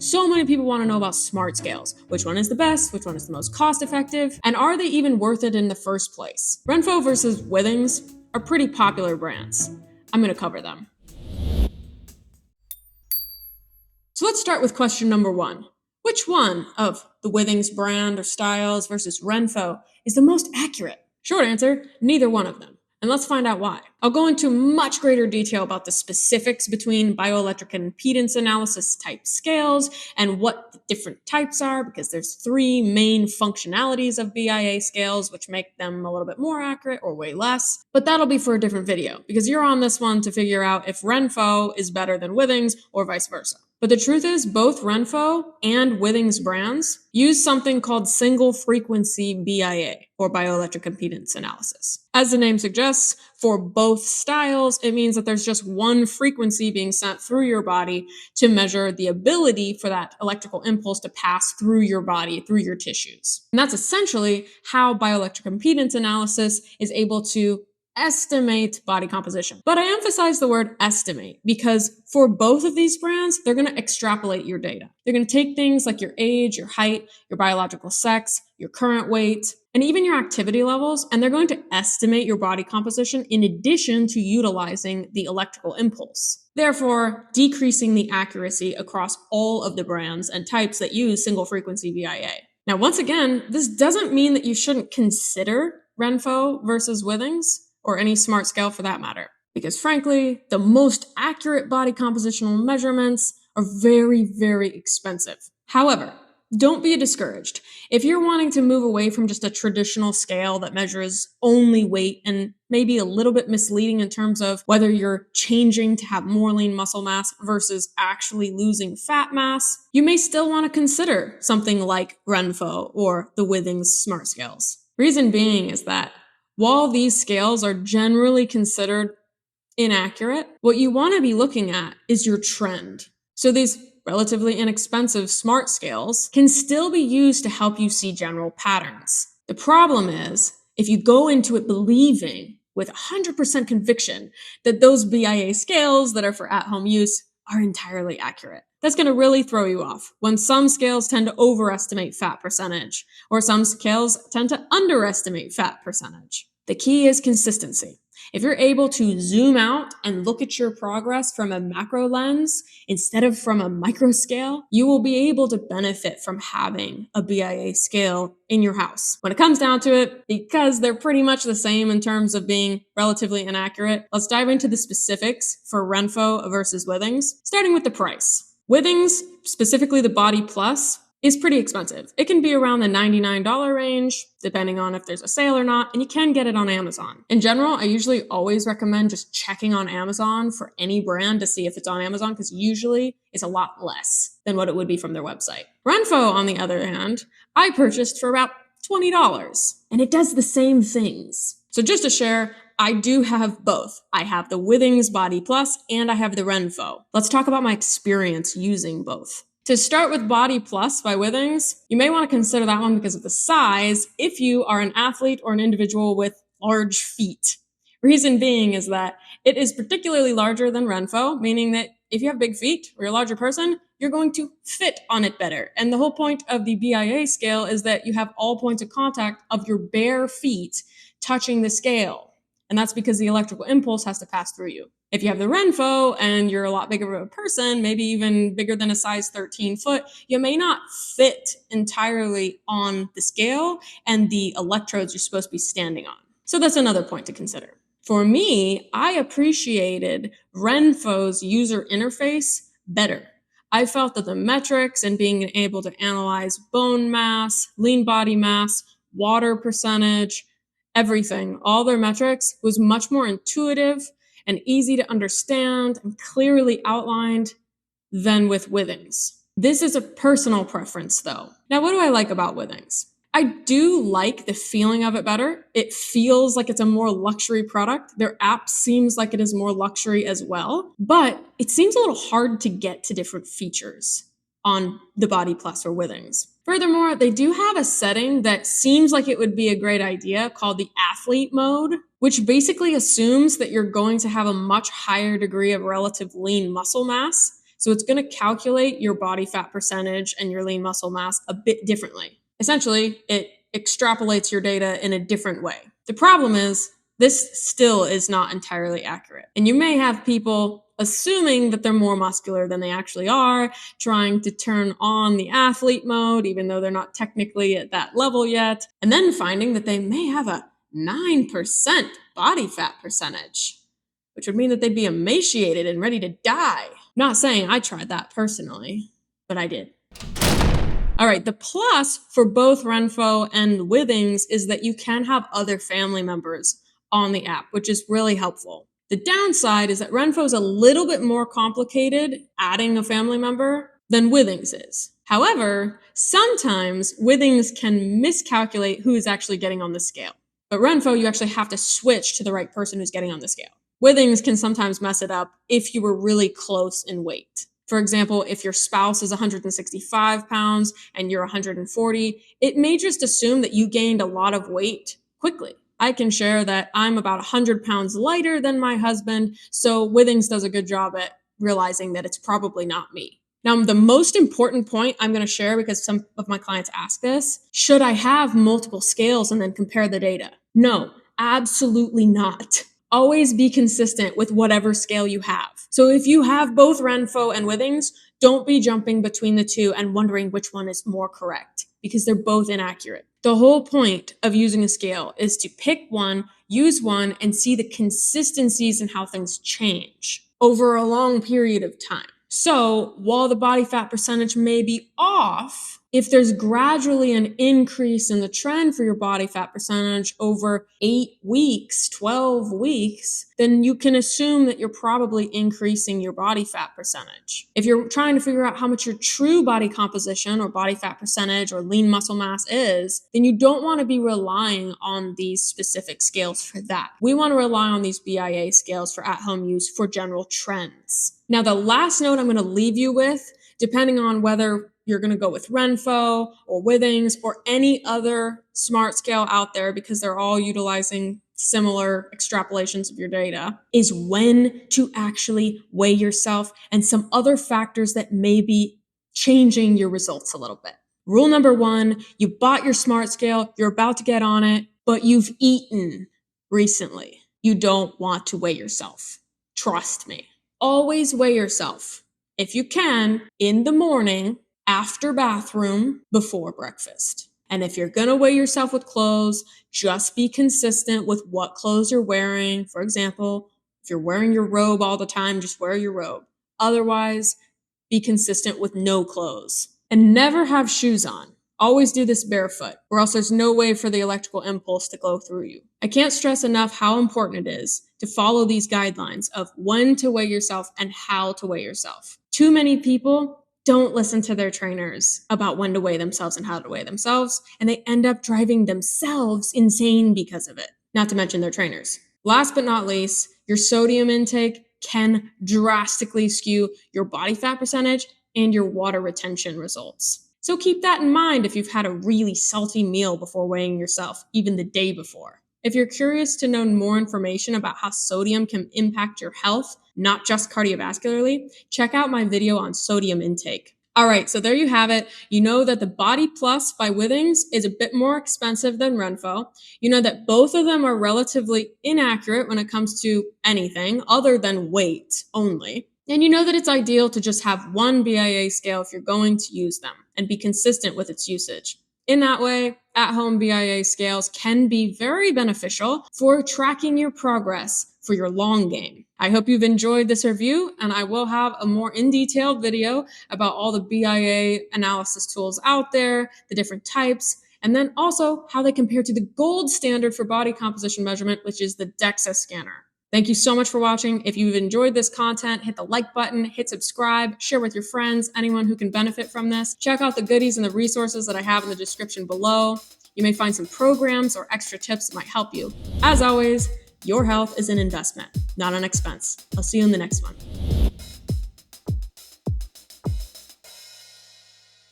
So many people want to know about smart scales. Which one is the best? Which one is the most cost effective? And are they even worth it in the first place? Renpho versus Withings are pretty popular brands. I'm going to cover them. So let's start with question number 1. Which one of the Withings brand or styles versus Renpho is the most accurate? Short answer, neither one of them. And let's find out why. I'll go into much greater detail about the specifics between bioelectric and impedance analysis type scales and what the different types are, because there's 3 main functionalities of BIA scales, which make them a little bit more accurate or way less. But that'll be for a different video, because you're on this one to figure out if Renpho is better than Withings or vice versa. But the truth is, both Renpho and Withings brands use something called single frequency BIA, or bioelectric impedance analysis. As the name suggests, for both styles, it means that there's just one frequency being sent through your body to measure the ability for that electrical impulse to pass through your body, through your tissues. And that's essentially how bioelectric impedance analysis is able to estimate body composition. But I emphasize the word estimate because for both of these brands, they're going to extrapolate your data. They're going to take things like your age, your height, your biological sex, your current weight, and even your activity levels, and they're going to estimate your body composition in addition to utilizing the electrical impulse, therefore decreasing the accuracy across all of the brands and types that use single frequency BIA. Now, once again, this doesn't mean that you shouldn't consider Renpho versus Withings, or any smart scale for that matter. Because frankly, the most accurate body compositional measurements are very, very expensive. However, don't be discouraged. If you're wanting to move away from just a traditional scale that measures only weight and maybe a little bit misleading in terms of whether you're changing to have more lean muscle mass versus actually losing fat mass, you may still want to consider something like Renpho or the Withings Smart Scales. Reason being is that while these scales are generally considered inaccurate, what you want to be looking at is your trend. So these relatively inexpensive smart scales can still be used to help you see general patterns. The problem is, if you go into it believing with 100% conviction that those BIA scales that are for at-home use are entirely accurate, that's going to really throw you off when some scales tend to overestimate fat percentage, or some scales tend to underestimate fat percentage. The key is consistency. If you're able to zoom out and look at your progress from a macro lens instead of from a micro scale, you will be able to benefit from having a BIA scale in your house. When it comes down to it, because they're pretty much the same in terms of being relatively inaccurate, let's dive into the specifics for Renpho versus Withings, starting with the price. Withings, specifically the Body Plus, is pretty expensive. It can be around the $99 range, depending on if there's a sale or not, and you can get it on Amazon. In general, I usually always recommend just checking on Amazon for any brand to see if it's on Amazon, because usually it's a lot less than what it would be from their website. Renpho, on the other hand, I purchased for about $20, and it does the same things. So just to share, I do have both. I have the Withings Body Plus and I have the Renpho. Let's talk about my experience using both. To start with Body Plus by Withings, you may want to consider that one because of the size if you are an athlete or an individual with large feet. Reason being is that it is particularly larger than Renpho, meaning that if you have big feet or you're a larger person, you're going to fit on it better. And the whole point of the BIA scale is that you have all points of contact of your bare feet touching the scale. And that's because the electrical impulse has to pass through you. If you have the Renpho and you're a lot bigger of a person, maybe even bigger than a size 13 foot, you may not fit entirely on the scale and the electrodes you're supposed to be standing on. So that's another point to consider. For me, I appreciated Renpho's user interface better. I felt that the metrics and being able to analyze bone mass, lean body mass, water percentage, everything, all their metrics was much more intuitive and easy to understand and clearly outlined than with Withings. This is a personal preference though. Now, what do I like about Withings? I do like the feeling of it better. It feels like it's a more luxury product. Their app seems like it is more luxury as well, but it seems a little hard to get to different features on the Body Plus or Withings. Furthermore, they do have a setting that seems like it would be a great idea called the athlete mode, which basically assumes that you're going to have a much higher degree of relative lean muscle mass. So it's going to calculate your body fat percentage and your lean muscle mass a bit differently. Essentially, it extrapolates your data in a different way. The problem is, this still is not entirely accurate. And you may have people assuming that they're more muscular than they actually are, trying to turn on the athlete mode, even though they're not technically at that level yet, and then finding that they may have a 9% body fat percentage, which would mean that they'd be emaciated and ready to die. Not saying I tried that personally, but I did. All right, the plus for both Renpho and Withings is that you can have other family members on the app, which is really helpful. The downside is that Renpho is a little bit more complicated adding a family member than Withings is. However, sometimes Withings can miscalculate who is actually getting on the scale. But Renpho, you actually have to switch to the right person who's getting on the scale. Withings can sometimes mess it up if you were really close in weight. For example, if your spouse is 165 pounds and you're 140, it may just assume that you gained a lot of weight quickly. I can share that I'm about 100 pounds lighter than my husband, so Withings does a good job at realizing that it's probably not me. Now, the most important point I'm going to share, because some of my clients ask this, should I have multiple scales and then compare the data? No, absolutely not. Always be consistent with whatever scale you have. So if you have both Renpho and Withings, don't be jumping between the two and wondering which one is more correct, because they're both inaccurate. The whole point of using a scale is to pick one, use one, and see the consistencies in how things change over a long period of time. So while the body fat percentage may be off, if there's gradually an increase in the trend for your body fat percentage over 8 weeks, 12 weeks, then you can assume that you're probably increasing your body fat percentage. If you're trying to figure out how much your true body composition or body fat percentage or lean muscle mass is, then you don't want to be relying on these specific scales for that. We want to rely on these BIA scales for at-home use for general trends. Now, the last note I'm going to leave you with, depending on whether you're going to go with Renpho or Withings or any other smart scale out there, because they're all utilizing similar extrapolations of your data, is when to actually weigh yourself and some other factors that may be changing your results a little bit. Rule number 1, you bought your smart scale, you're about to get on it, but you've eaten recently. You don't want to weigh yourself. Trust me. Always weigh yourself, if you can, in the morning, after bathroom, before breakfast. And if you're going to weigh yourself with clothes, just be consistent with what clothes you're wearing. For example, if you're wearing your robe all the time, just wear your robe. Otherwise, be consistent with no clothes. And never have shoes on. Always do this barefoot, or else there's no way for the electrical impulse to go through you. I can't stress enough how important it is to follow these guidelines of when to weigh yourself and how to weigh yourself. Too many people don't listen to their trainers about when to weigh themselves and how to weigh themselves, and they end up driving themselves insane because of it, not to mention their trainers. Last but not least, your sodium intake can drastically skew your body fat percentage and your water retention results. So keep that in mind if you've had a really salty meal before weighing yourself, even the day before. If you're curious to know more information about how sodium can impact your health, not just cardiovascularly, check out my video on sodium intake. All right, so there you have it. You know that the Body Plus by Withings is a bit more expensive than Renpho. You know that both of them are relatively inaccurate when it comes to anything other than weight only. And you know that it's ideal to just have one BIA scale if you're going to use them and be consistent with its usage. In that way, at-home BIA scales can be very beneficial for tracking your progress for your long game. I hope you've enjoyed this review, and I will have a more in-detailed video about all the BIA analysis tools out there, the different types, and then also how they compare to the gold standard for body composition measurement, which is the DEXA scanner. Thank you so much for watching. If you've enjoyed this content, hit the like button, hit subscribe, share with your friends, anyone who can benefit from this. Check out the goodies and the resources that I have in the description below. You may find some programs or extra tips that might help you. As always, your health is an investment, not an expense. I'll see you in the next one.